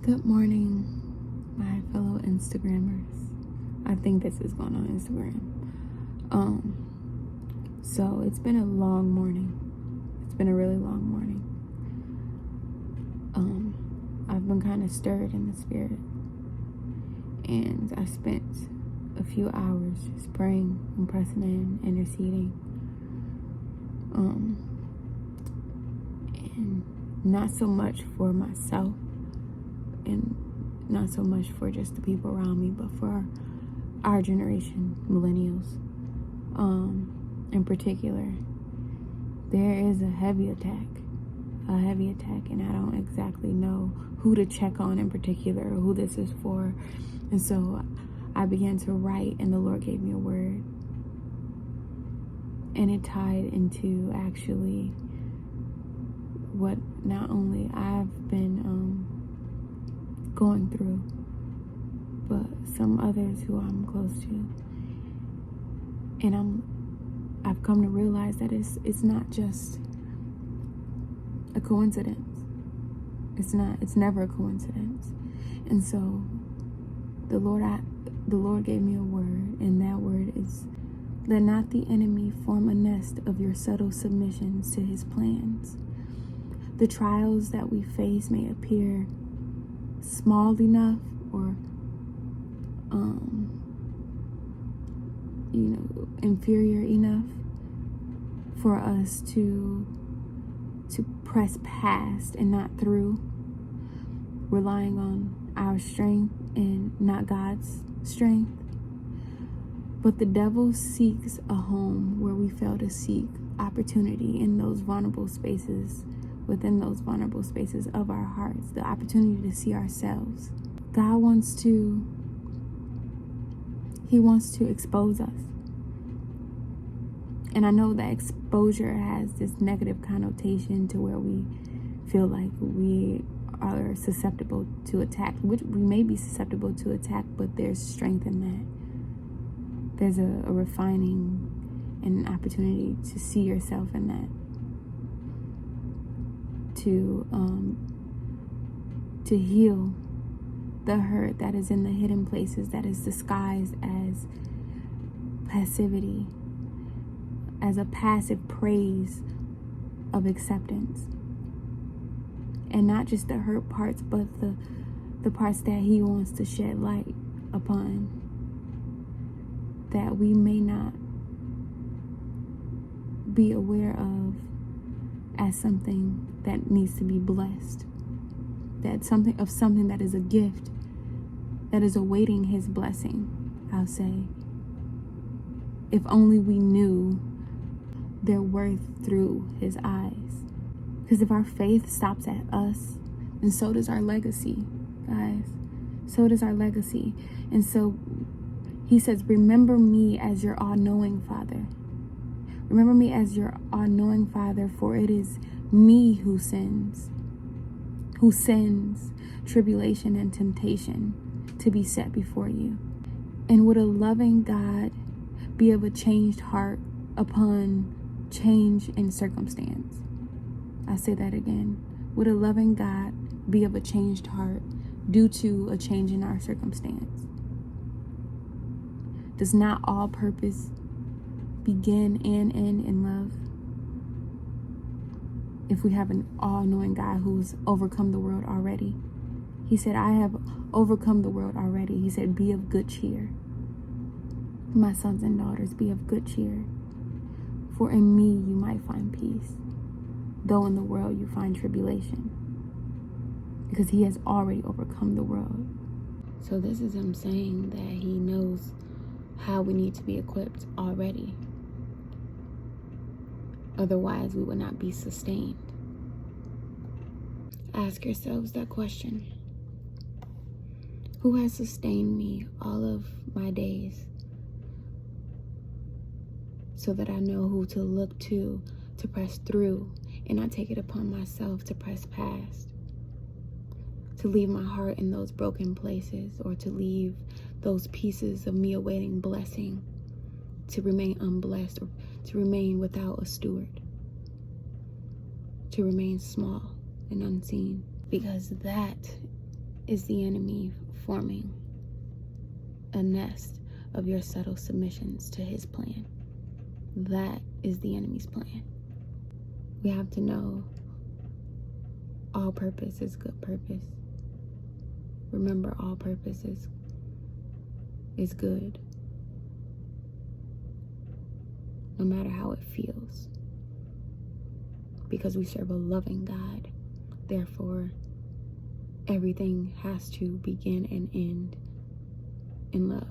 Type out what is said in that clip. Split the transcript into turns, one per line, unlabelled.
Good morning, my fellow Instagrammers. I think this is going on Instagram. So it's been a long morning. It's been a really long morning. I've been kind of stirred in the spirit, and I spent a few hours just praying and pressing in, interceding, and not so much for myself and not so much for just the people around me, but for our generation, millennials, in particular. There is a heavy attack, and I don't exactly know who to check on in particular or who this is for. And so I began to write, and the Lord gave me a word, and it tied into actually what not only I've been going through, but some others who I'm close to. And I've come to realize that it's not just a coincidence. It's never a coincidence. And so the Lord gave me a word, and that word is, let not the enemy form a nest of your subtle submissions to his plans. The trials that we face may appear small enough or inferior enough for us to press past and not through, relying on our strength and not God's strength. But the devil seeks a home where we fail to seek opportunity in those vulnerable spaces, within those vulnerable spaces of our hearts, the opportunity to see ourselves. God wants to expose us. And I know that exposure has this negative connotation to where we feel like we are susceptible to attack, which we may be susceptible to attack, but there's strength in that. There's a refining and an opportunity to see yourself in that. To heal the hurt that is in the hidden places, that is disguised as passivity, as a passive praise of acceptance. And not just the hurt parts, but the parts that he wants to shed light upon, that we may not be aware of as something that needs to be blessed. That something that is a gift that is awaiting his blessing, I'll say. If only we knew their worth through his eyes. Because if our faith stops at us, then so does our legacy, guys. So does our legacy. And so he says, remember me as your all-knowing Father. Remember me as your all-knowing Father, for it is me who sends tribulation and temptation to be set before you. And would a loving God be of a changed heart upon change in circumstance? I say that again. Would a loving God be of a changed heart due to a change in our circumstance? Does not all purpose begin and end in love? If we have an all-knowing God who's overcome the world already. He said, I have overcome the world already. He said, be of good cheer. My sons and daughters, be of good cheer. For in me you might find peace, though in the world you find tribulation. Because he has already overcome the world. So this is him saying that he knows how we need to be equipped already. Otherwise, we would not be sustained. Ask yourselves that question. Who has sustained me all of my days, so that I know who to look to press through and not take it upon myself to press past, to leave my heart in those broken places, or to leave those pieces of me awaiting blessing to remain unblessed, or to remain without a steward, to remain small and unseen, because that is the enemy forming a nest of your subtle submissions to his plan. That is the enemy's plan. We have to know all purpose is good purpose. Remember, all purpose is good, no matter how it feels, because we serve a loving God. Therefore, everything has to begin and end in love.